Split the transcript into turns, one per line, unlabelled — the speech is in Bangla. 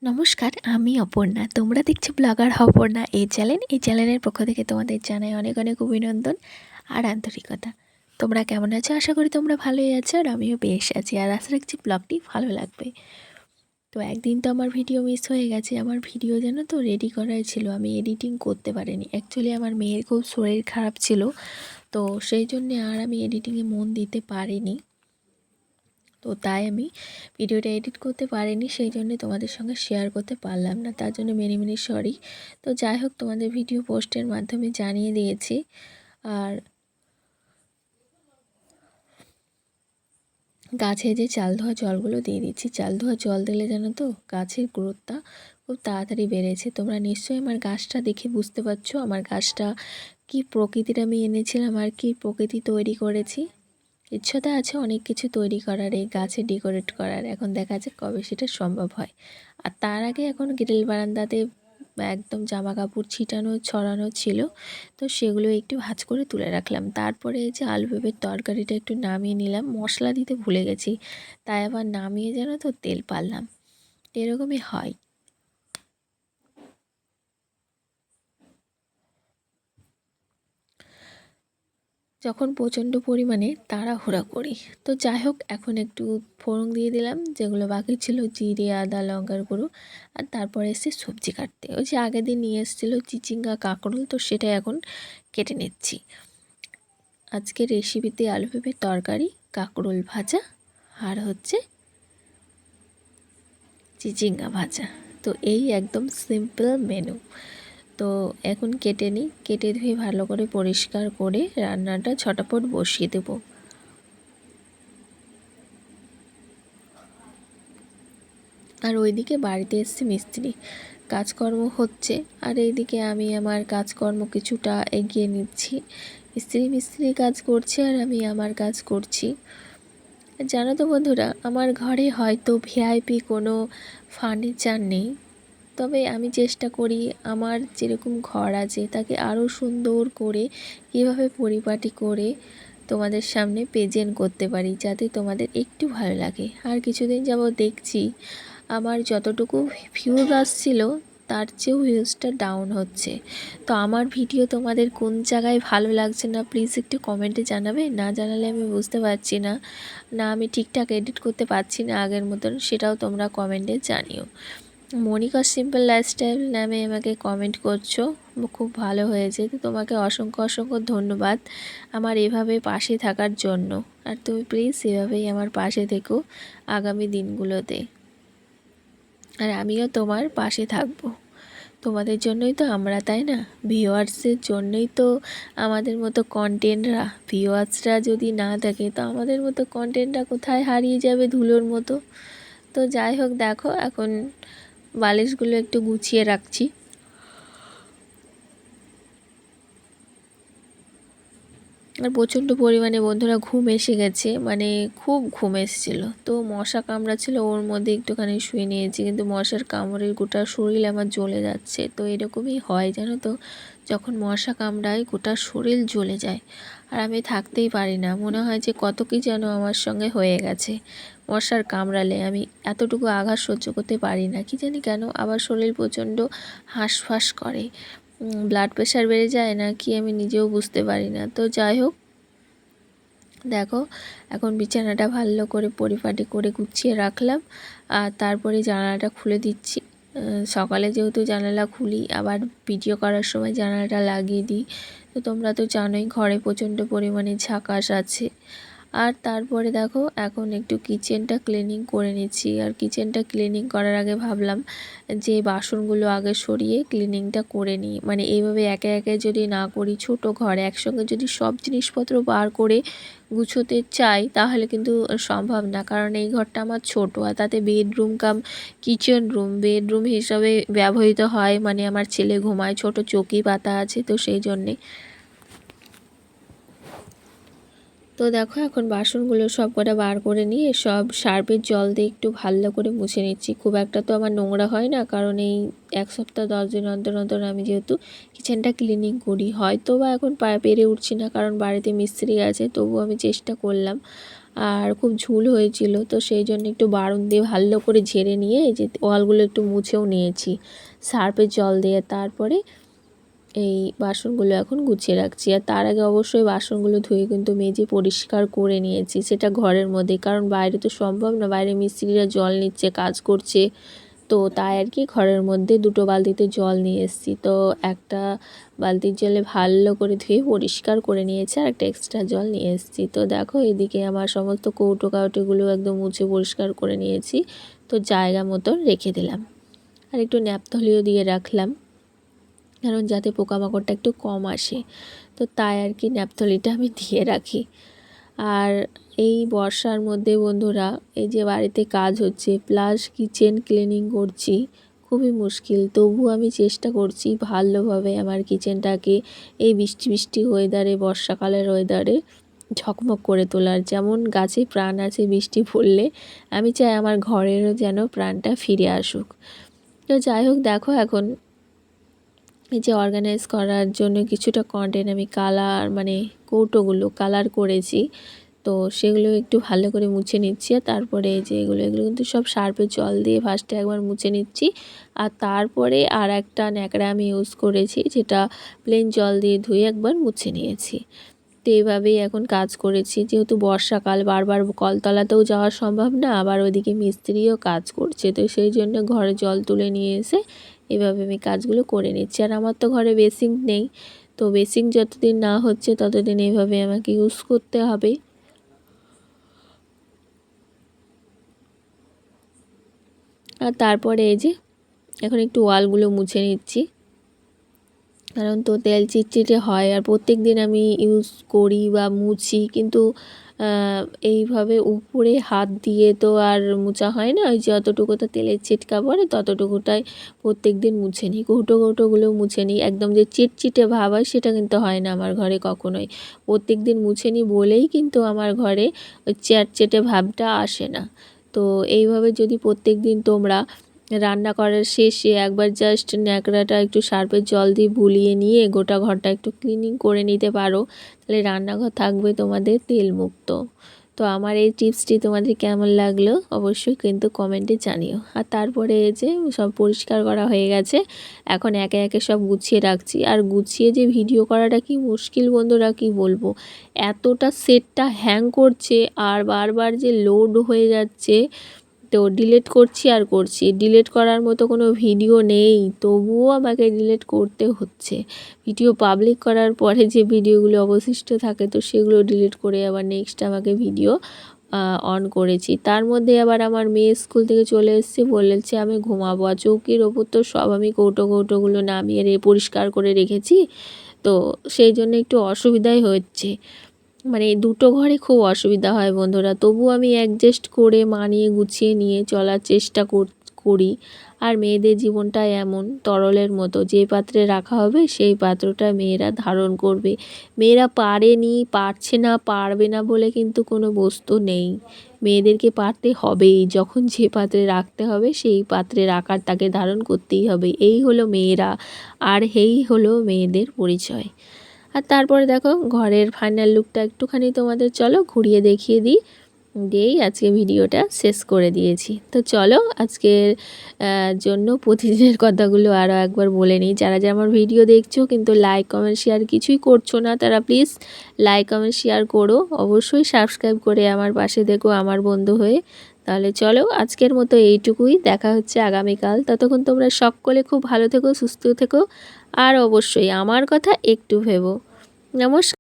নমস্কার, আমি অপর্ণা। তোমরা দেখছো ব্লগার অপর্ণা এই চ্যানেলের পক্ষ থেকে তোমাদের জানাই অনেক অনেক অভিনন্দন আর আন্তরিকতা। তোমরা কেমন আছো? আশা করি তোমরা ভালোই আছো আর আমিও বেশ আছি। আর আশা রাখছি ব্লগটি ভালো লাগবে। তো একদিন তো আমার ভিডিও মিস হয়ে গেছে। আমার ভিডিও যেন তো রেডি করাই ছিল, আমি এডিটিং করতে পারিনি। অ্যাকচুয়ালি আমার মেয়ের খুব শরীর খারাপ ছিল, তো সেই জন্যে আর আমি এডিটিংয়ে মন দিতে পারিনি। তো তাই আমি ভিডিওটা এডিট করতে পারিনি, সেই জন্য তোমাদের সঙ্গে শেয়ার করতে পারলাম না, তার জন্য মেনি মেনি সরি। তো যাই হোক, তোমাদের ভিডিও পোস্টের মাধ্যমে জানিয়ে দিয়েছি। আর গাছে যে চাল ধোয়া জলগুলো দিয়ে দিচ্ছি, চাল ধোয়া জল দিলে জানো তো গাছের গ্রোথটা খুব তাড়াতাড়ি বেড়েছে। তোমরা নিশ্চয়ই আমার গাছটা দেখে বুঝতে পারছো আমার গাছটা কি প্রকৃতির আমি এনেছিলাম আর কি প্রকৃতি তৈরি করেছি। ইচ্ছাটা আছে অনেক কিছু তৈরি করার, এই গাছে ডেকোরেট করার। এখন দেখা যাক কবে সেটা সম্ভব হয়। আর তার আগে এখন গ্রিল বারান্দাতে একদম জামা কাপড় ছিটানো ছড়ানো ছিল, তো সেগুলো একটু ভাঁজ করে তুলে রাখলাম। তারপরে এই যে আলু পেঁপের তরকারিটা একটু নামিয়ে নিলাম, মশলা দিতে ভুলে গেছি, তাই আবার নামিয়ে যেন তো তেল পারলাম। এরকমই হয় যখন প্রচণ্ড পরিমাণে তাড়াহুড়া করি। তো যাই হোক, এখন একটু ফোড়ন দিয়ে দিলাম, যেগুলো বাকি ছিল জিরে আদা লঙ্কার গুঁড়ো। আর তারপরে এসে সবজি কাটতে, ওই যে আগের দিন নিয়ে এসেছিলো চিচিঙ্গা কাঁকরোল, তো সেটা এখন কেটে নিচ্ছি। আজকের রেসিপিতে আলু পেঁপের তরকারি, কাঁকরোল ভাজা আর হচ্ছে চিচিঙ্গা ভাজা। তো এই একদম সিম্পল মেনু। তো এখন কেটে নিই, কেটে ধুয়ে ভালো করে পরিষ্কার করে রান্নাটা ঝটাপট বসিয়ে দেবো। আর ওইদিকে বাড়িতে এসছে মিস্ত্রি, কাজকর্ম হচ্ছে, আর এইদিকে আমি আমার কাজকর্ম কিছুটা এগিয়ে নিচ্ছি। মিস্ত্রি কাজ করছে আর আমি আমার কাজ করছি। জানো তো বন্ধুরা, আমার ঘরে হয়তো ভিআইপি কোনো ফার্নিচার নেই, তবে আমি চেষ্টা করি আমার যেরকম ঘর আছে তাকে আরও সুন্দর করে কীভাবে পরিপাটি করে তোমাদের সামনে প্রেজেন্ট করতে পারি, যাতে তোমাদের একটু ভালো লাগে। আর কিছুদিন যাবত দেখছি আমার যতটুকু ভিউজ আসছিল তার চেয়েও ভিউজটা ডাউন হচ্ছে। তো আমার ভিডিও তোমাদের কোন জায়গায় ভালো লাগছে না প্লিজ একটু কমেন্টে জানাবে। না জানালে আমি বুঝতে পারছি না, না আমি ঠিকঠাক এডিট করতে পারছি না আগের মতন, সেটাও তোমরা কমেন্টে জানিও। মনিকা সিম্পল লাইফস্টাইল নামে আমাকে কমেন্ট করছো, খুব ভালো হয়েছে। তো তোমাকে অসংখ্য অসংখ্য ধন্যবাদ আমার এভাবে পাশে থাকার জন্য। আর তুমি প্লিজ এভাবেই আমার পাশে থেকো আগামী দিনগুলোতে, আর আমিও তোমার পাশে থাকবো। তোমাদের জন্যই তো আমরা, তাই না? ভিউয়ার্সের জন্যই তো আমাদের মতো কন্টেন্টরা। ভিউয়ার্সরা যদি না থাকে তো আমাদের মতো কন্টেন্টরা কোথায় হারিয়ে যাবে ধুলোর মতো। তো যাই হোক, দেখো এখন বালিশগুলো একটু গুছিয়ে রাখছি। আর প্রচণ্ড পরিমাণে বন্ধুরা ঘুম এসে গেছে, মানে খুব ঘুম এসেছিলো। তো মশা কামড়াচ্ছিল, ওর মধ্যে একটুখানি শুয়ে নিয়েছি, কিন্তু মশার কামড়ের গোটা শরীর আমার জ্বলে যাচ্ছে। তো এরকমই হয় জানো তো, যখন মশা কামড়ায় গোটা শরীর জ্বলে যায় আর আমি থাকতেই পারি না। মনে হয় যে কত কি যেন আমার সঙ্গে হয়ে গেছে। মশার কামড়ালে আমি এতটুকু আঘাত সহ্য করতে পারি না, কি জানি কেন। আবার শরীর প্রচণ্ড হাঁসফাঁস করে, ব্লাড প্রেশার বেড়ে যায় না কি আমি নিজেও বুঝতে পারি না। তো যাই হোক, দেখো এখন বিছানাটা ভালো করে পরিপাটি করে গুছিয়ে রাখলাম, আর তারপরে জানালাটা খুলে দিচ্ছি। সকালে যেহেতু জানালা খুলি, আবার ভিডিও করার সময় জানালাটা লাগিয়ে দিই। তো তোমরা তো জানোই ঘরে প্রচণ্ড পরিমাণে ঝাঁকাশ আছে। আর তারপরে দেখো এখন একটু কিচেনটা ক্লিনিং করে নিচ্ছি। আর কিচেনটা ক্লিনিং করার আগে ভাবলাম যে বাসনগুলো আগে সরিয়ে ক্লিনিংটা করে নিই। মানে এইভাবে একে একে যদি না করি, ছোট ঘরে একসঙ্গে যদি সব জিনিসপত্র বার করে গুছোতে চাই তাহলে কিন্তু সম্ভব না, কারণ এই ঘরটা আমার ছোট, আর তাতে বেডরুম কাম কিচেন রুম, বেডরুম হিসাবে ব্যবহৃত হয়। মানে আমার ছেলে ঘুমায়, ছোট চৌকি পাতা আছে, তো সেই জন্যে। তো দেখো এখন বাসনগুলো সব কটা বার করে নিয়ে সব সার্ফের জল দিয়ে একটু ভালো করে মুছে নিচ্ছি। খুব একটা তো আমার নোংরা হয় না, কারণ এই 1 সপ্তাহ 10 দিন অন্তর অন্তর আমি যেহেতু কিচেনটা ক্লিনিং করি। হয়তো বা এখন পেরে উঠছি না, কারণ বাড়িতে মিস্ত্রি আছে, তবুও আমি চেষ্টা করলাম। আর খুব ঝুল হয়েছিল, তো সেই জন্য একটু বারণ দিয়ে ভালো করে ঝেড়ে নিয়ে এই যে ওয়ালগুলো একটু মুছেও নিয়েছি সার্ফের জল দিয়ে। তারপরে এই বাসনগুলো এখন গুছিয়ে রাখছি। আর তার আগে অবশ্যই বাসনগুলো ধুয়ে কিন্তু মেজে পরিষ্কার করে নিয়েছি, সেটা ঘরের মধ্যে, কারণ বাইরে তো সম্ভব না, বাইরে মিস্ত্রিরা জল নিচ্ছে, কাজ করছে। তো তাই আর কি ঘরের মধ্যে দুটো বালতিতে জল নিয়ে এসেছি। তো একটা বালতির জলে ভালো করে ধুয়ে পরিষ্কার করে নিয়েছি, আর একটা এক্সট্রা জল নিয়ে এসেছি। তো দেখো এদিকে আমার সমস্ত কৌটো কাউটোগুলো একদম মুছে পরিষ্কার করে নিয়েছি, তো জায়গা মতো রেখে দিলাম। আর একটু ন্যাপথলিও দিয়ে রাখলাম, কারণ যাতে পোকামাকড়টা একটু কম আসে, তো তাই আর কি ন্যাপথলিটা আমি দিয়ে রাখি। আর এই বর্ষার মধ্যে বন্ধুরা এই যে বাড়িতে কাজ হচ্ছে প্লাস কিচেন ক্লিনিং করছি, খুবই মুশকিল। তবু আমি চেষ্টা করছি ভালোভাবে আমার কিচেনটাকে এই বৃষ্টি বৃষ্টি ওয়েদারে, বর্ষাকালের ওয়েদারে ঝকমক করে তোলার। যেমন গাছে প্রাণ আছে বৃষ্টি পড়লে, আমি চাই আমার ঘরেরও যেন প্রাণটা ফিরে আসুক। তো যাই হোক, দেখো এখন এই যে অর্গানাইজ করার জন্য কিছুটা কন্টেন্ট আমি কালার মানে কৌটোগুলো কালার করেছি, তো সেগুলো একটু ভালো করে মুছে নিচ্ছি। আর তারপরে এই যে এগুলো কিন্তু সব সার্ফের জল দিয়ে ফার্স্টে একবার মুছে নিচ্ছি, আর তারপরে আর একটা ন্যাকড়া আমি ইউজ করেছি, যেটা প্লেন জল দিয়ে ধুয়ে একবার মুছে নিয়েছি। তো এইভাবেই এখন কাজ করেছি, যেহেতু বর্ষাকাল, বারবার কলতলাতেও যাওয়া সম্ভব না, আবার ওইদিকে মিস্ত্রিও কাজ করছে, তো সেই জন্য ঘরে জল তুলে নিয়ে এসে এভাবে আমি কাজগুলো করে নিচ্ছি। আর আমার তো ঘরে বেসিন নেই, তো বেসিন যতদিন না হচ্ছে ততদিন এইভাবে আমাকে ইউজ করতে হবে। আর তারপরে এই যে এখন একটু ওয়ালগুলো মুছে নিচ্ছি, কারণ তো তেল চিটচিটে হয়, আর প্রত্যেক দিন আমি ইউজ করি বা মুছি, কিন্তু এইভাবে উপরে হাত দিয়ে তো আর মোছা হয় না, ওই যতটুকুতে তেলের ছিটকা পড়ে ততটুকুটাই প্রত্যেক দিন মুছে নিই, কৌটোগুলো মুছে নিই। একদম যে চিটচিটে ভাব হয় সেটা কিন্তু হয় না আমার ঘরে কখনোই, প্রত্যেক দিন মুছে নিই বলেই কিন্তু আমার ঘরে ওই চ্যাটচেটে ভাবটা আসে না। তো এইভাবে যদি প্রত্যেক দিন তোমরা রান্না করার শেষে একবার জাস্ট ন্যাকড়াটা একটু সার্ফের জল দিয়ে বুলিয়ে নিয়ে গোটা ঘরটা একটু ক্লিনিং করে নিতে পারো, তাহলে রান্নাঘর থাকবে তোমাদের তেলমুক্ত। তো আমার এই টিপসটি তোমাদের কেমন লাগলো অবশ্যই কিন্তু কমেন্টে জানিও। আর তারপরে এই যে সব পরিষ্কার করা হয়ে গেছে, এখন একে একে সব গুছিয়ে রাখছি। আর গুছিয়ে যে ভিডিও করাটা কি মুশকিল বন্ধুরা, কি বলবো, এতটা সেটটা হ্যাং করছে আর বারবার যে লোড হয়ে যাচ্ছে, তো ডিলিট করছি আর করছি, ডিলিট করার মতো কোনো ভিডিও নেই, তবুও আমাকে ডিলিট করতে হচ্ছে। ভিডিও পাবলিক করার পরে যে ভিডিওগুলো অবশিষ্ট থাকে, তো সেগুলো ডিলিট করে আবার নেক্সট আমাকে ভিডিও অন করেছি। তার মধ্যে আবার আমার মেয়ে স্কুল থেকে চলে এসেছে, বলেছে আমি ঘুমাবো, আর চৌকির ওপর তো সব আমি কৌটোগুলো নামিয়ে পরিষ্কার করে রেখেছি, তো সেই জন্য একটু অসুবিধাই হচ্ছে। মানে দুটো ঘরে খুব অসুবিধা হয় বন্ধুরা, তবু আমি অ্যাডজাস্ট করে মানিয়ে গুছিয়ে নিয়ে চলার চেষ্টা করি। আর মেয়েদের জীবনটা এমন তরলের মতো, যে পাত্রে রাখা হবে সেই পাত্রটা মেয়েরা ধারণ করবে। মেয়েরা পারেনি, পারছে না, পারবে না বলে কিন্তু কোনো বস্তু নেই, মেয়েদেরকে পারতে হবেই। যখন যে পাত্রে রাখতে হবে সেই পাত্রের আকার তাকে ধারণ করতেই হবে। এই হলো মেয়েরা, আর এই হলো মেয়েদের পরিচয়। আর তারপরে দেখো ঘরের ফাইনাল লুকটা একটুখানি তোমাদের চলো ঘুরিয়ে দেখিয়ে দিয়েই আজকে ভিডিওটা শেষ করে দিয়েছি। তো চলো আজকের জন্য প্রতিদিনের কথাগুলো আরও একবার বলে নিই। যারা আমার ভিডিও দেখছো কিন্তু লাইক কমেন্ট শেয়ার কিছুই করছো না, তারা প্লিজ লাইক কমেন্ট শেয়ার করো, অবশ্যই সাবস্ক্রাইব করে আমার পাশে দেখো আমার বন্ধু হয়ে। তাহলে চলো আজকের মতো এইটুকুই, দেখা হচ্ছে আগামীকাল। ততক্ষণ তোমরা সকলে খুব ভালো থেকো, সুস্থ থেকো, আর অবশ্যই আমার কথা একটু ভেবো। নমস্কার।